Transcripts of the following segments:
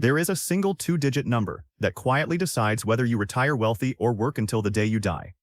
There is a single two-digit number that quietly decides whether you retire wealthy or work until the day you die.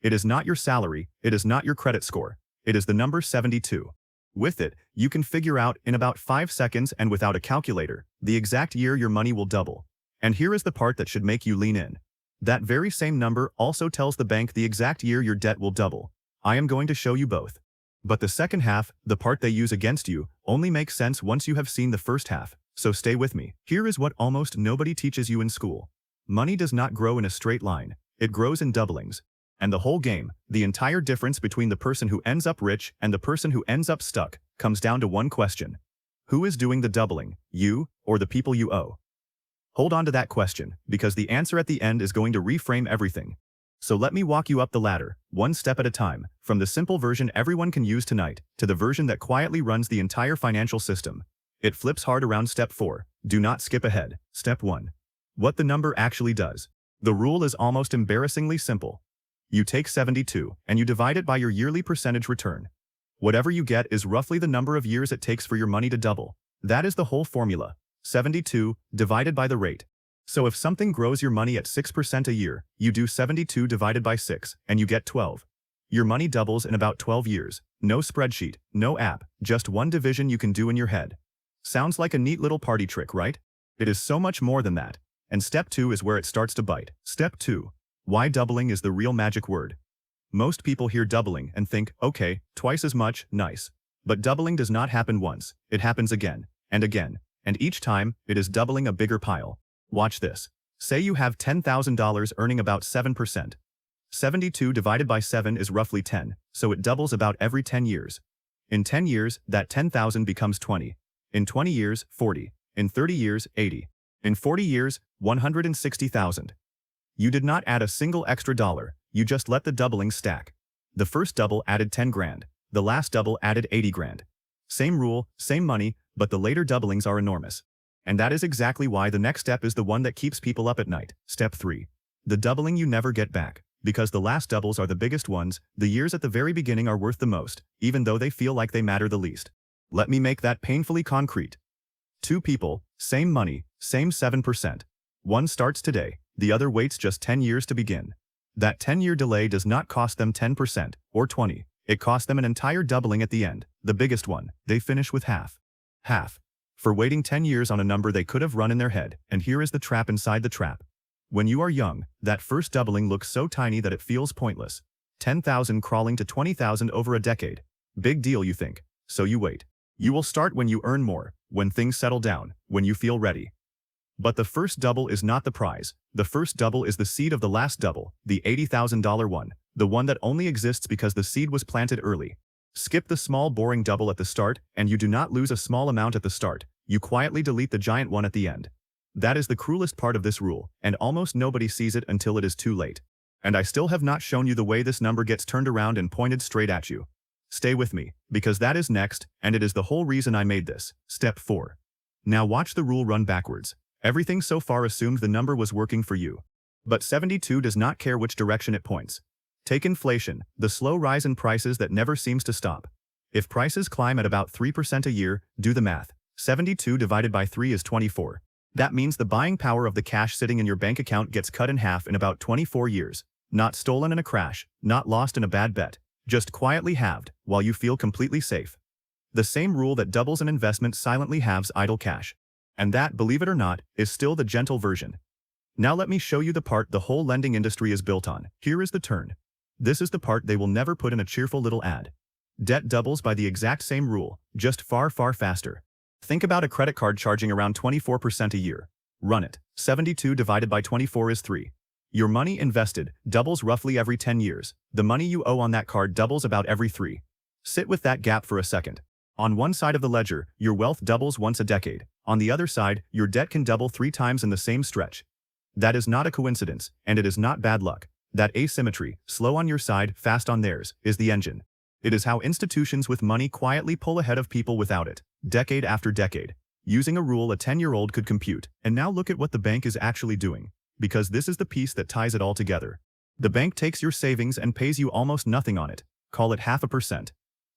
It is not your salary, it is not your credit score, it is the number 72. With it, you can figure out in about 5 seconds and without a calculator, the exact year your money will double. And here is the part that should make you lean in. That very same number also tells the bank the exact year your debt will double. I am going to show you both. But the second half, the part they use against you, only makes sense once you have seen the first half, so stay with me. Here is what almost nobody teaches you in school. Money does not grow in a straight line, it grows in doublings. And the whole game, the entire difference between the person who ends up rich and the person who ends up stuck, comes down to one question. Who is doing the doubling, you or the people you owe? Hold on to that question, because the answer at the end is going to reframe everything. So let me walk you up the ladder, one step at a time, from the simple version everyone can use tonight, to the version that quietly runs the entire financial system. It flips hard around step 4. Do not skip ahead. Step 1. What the number actually does. The rule is almost embarrassingly simple. You take 72, and you divide it by your yearly percentage return. Whatever you get is roughly the number of years it takes for your money to double. That is the whole formula. 72 divided by the rate. So if something grows your money at 6% a year, you do 72 divided by 6, and you get 12. Your money doubles in about 12 years. No spreadsheet, no app, just one division you can do in your head. Sounds like a neat little party trick, right? It is so much more than that. And step 2 is where it starts to bite. Step 2. Why doubling is the real magic word. Most people hear doubling and think, okay, twice as much, nice. But doubling does not happen once, it happens again, and each time, it is doubling a bigger pile. Watch this. Say you have $10,000 earning about 7%. 72 divided by 7 is roughly 10, so it doubles about every 10 years. In 10 years, that 10,000 becomes 20. In 20 years, 40. In 30 years, 80. In 40 years, 160,000. You did not add a single extra dollar, you just let the doubling stack. The first double added 10 grand. The last double added 80 grand. Same rule, same money, but the later doublings are enormous. And that is exactly why the next step is the one that keeps people up at night. Step 3. The doubling you never get back. Because the last doubles are the biggest ones, the years at the very beginning are worth the most, even though they feel like they matter the least. Let me make that painfully concrete. 2 people, same money, same 7%. One starts today, the other waits just 10 years to begin. That 10-year delay does not cost them 10% or 20. It costs them an entire doubling at the end, the biggest one. They finish with half. Half. For waiting 10 years on a number they could have run in their head, and here is the trap inside the trap. When you are young, that first doubling looks so tiny that it feels pointless. 10,000 crawling to 20,000 over a decade. Big deal, you think. So you wait. You will start when you earn more, when things settle down, when you feel ready. But the first double is not the prize. The first double is the seed of the last double, the $80,000 one, the one that only exists because the seed was planted early. Skip the small boring double at the start, and you do not lose a small amount at the start. You quietly delete the giant one at the end. That is the cruelest part of this rule, and almost nobody sees it until it is too late. And I still have not shown you the way this number gets turned around and pointed straight at you. Stay with me, because that is next, and it is the whole reason I made this. Step 4. Now watch the rule run backwards. Everything so far assumed the number was working for you. But 72 does not care which direction it points. Take inflation, the slow rise in prices that never seems to stop. If prices climb at about 3% a year, do the math. 72 divided by 3 is 24. That means the buying power of the cash sitting in your bank account gets cut in half in about 24 years. Not stolen in a crash, not lost in a bad bet. Just quietly halved, while you feel completely safe. The same rule that doubles an investment silently halves idle cash. And that, believe it or not, is still the gentle version. Now let me show you the part the whole lending industry is built on. Here is the turn. This is the part they will never put in a cheerful little ad. Debt doubles by the exact same rule, just far, far faster. Think about a credit card charging around 24% a year. Run it. 72 divided by 24 is 3. Your money invested doubles roughly every 10 years. The money you owe on that card doubles about every 3. Sit with that gap for a second. On one side of the ledger, your wealth doubles once a decade. On the other side, your debt can double 3 times in the same stretch. That is not a coincidence, and it is not bad luck. That asymmetry, slow on your side, fast on theirs, is the engine. It is how institutions with money quietly pull ahead of people without it, decade after decade. Using a rule a 10-year-old could compute, and now look at what the bank is actually doing. Because this is the piece that ties it all together. The bank takes your savings and pays you almost nothing on it. Call it 0.5%.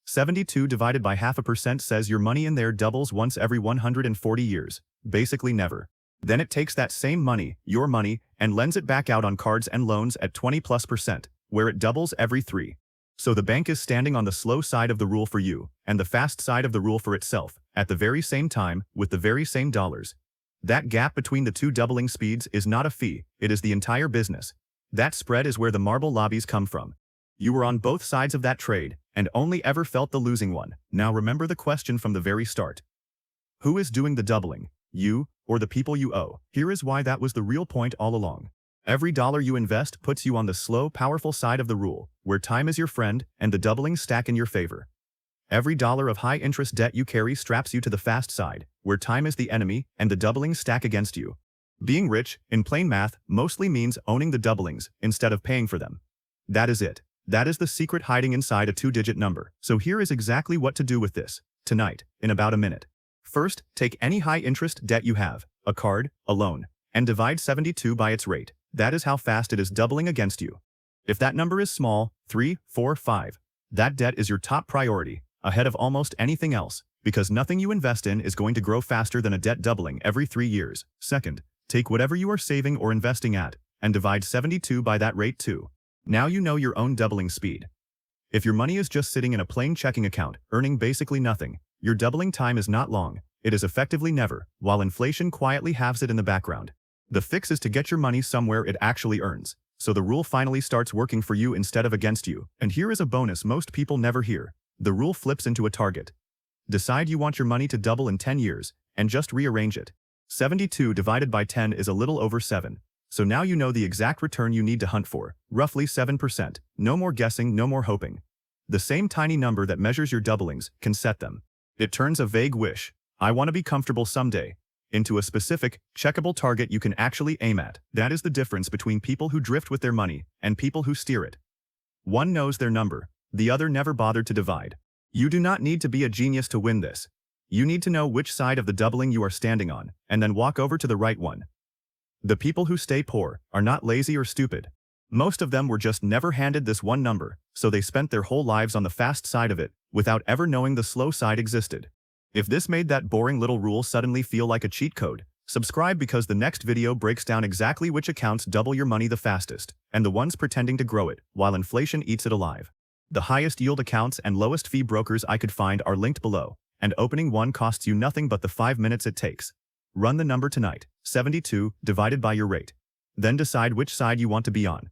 72 divided by 0.5% says your money in there doubles once every 140 years. Basically never. Then it takes that same money, your money, and lends it back out on cards and loans at 20+%, where it doubles every 3. So the bank is standing on the slow side of the rule for you, and the fast side of the rule for itself, at the very same time, with the very same dollars. That gap between the two doubling speeds is not a fee, it is the entire business. That spread is where the marble lobbies come from. You were on both sides of that trade, and only ever felt the losing one. Now remember the question from the very start. Who is doing the doubling? You, or the people you owe? Here is why that was the real point all along. Every dollar you invest puts you on the slow, powerful side of the rule, where time is your friend and the doublings stack in your favor. Every dollar of high-interest debt you carry straps you to the fast side, where time is the enemy and the doublings stack against you. Being rich, in plain math, mostly means owning the doublings instead of paying for them. That is it. That is the secret hiding inside a 2-digit number. So here is exactly what to do with this, tonight, in about a minute. First, take any high-interest debt you have, a card, a loan, and divide 72 by its rate. That is how fast it is doubling against you. If that number is small, 3, 4, 5, that debt is your top priority, ahead of almost anything else, because nothing you invest in is going to grow faster than a debt doubling every 3 years. Second, take whatever you are saving or investing at, and divide 72 by that rate too. Now you know your own doubling speed. If your money is just sitting in a plain checking account, earning basically nothing, your doubling time is not long. It is effectively never, while inflation quietly halves it in the background. The fix is to get your money somewhere it actually earns, so the rule finally starts working for you instead of against you. And here is a bonus most people never hear. The rule flips into a target. Decide you want your money to double in 10 years, and just rearrange it. 72 divided by 10 is a little over 7. So now you know the exact return you need to hunt for, roughly 7%. No more guessing, no more hoping. The same tiny number that measures your doublings can set them. It turns a vague wish, I want to be comfortable someday, into a specific, checkable target you can actually aim at. That is the difference between people who drift with their money and people who steer it. One knows their number, the other never bothered to divide. You do not need to be a genius to win this. You need to know which side of the doubling you are standing on, and then walk over to the right one. The people who stay poor are not lazy or stupid. Most of them were just never handed this one number, so they spent their whole lives on the fast side of it, without ever knowing the slow side existed. If this made that boring little rule suddenly feel like a cheat code, subscribe because the next video breaks down exactly which accounts double your money the fastest, and the ones pretending to grow it, while inflation eats it alive. The highest yield accounts and lowest fee brokers I could find are linked below, and opening one costs you nothing but the 5 minutes it takes. Run the number tonight, 72, divided by your rate. Then decide which side you want to be on.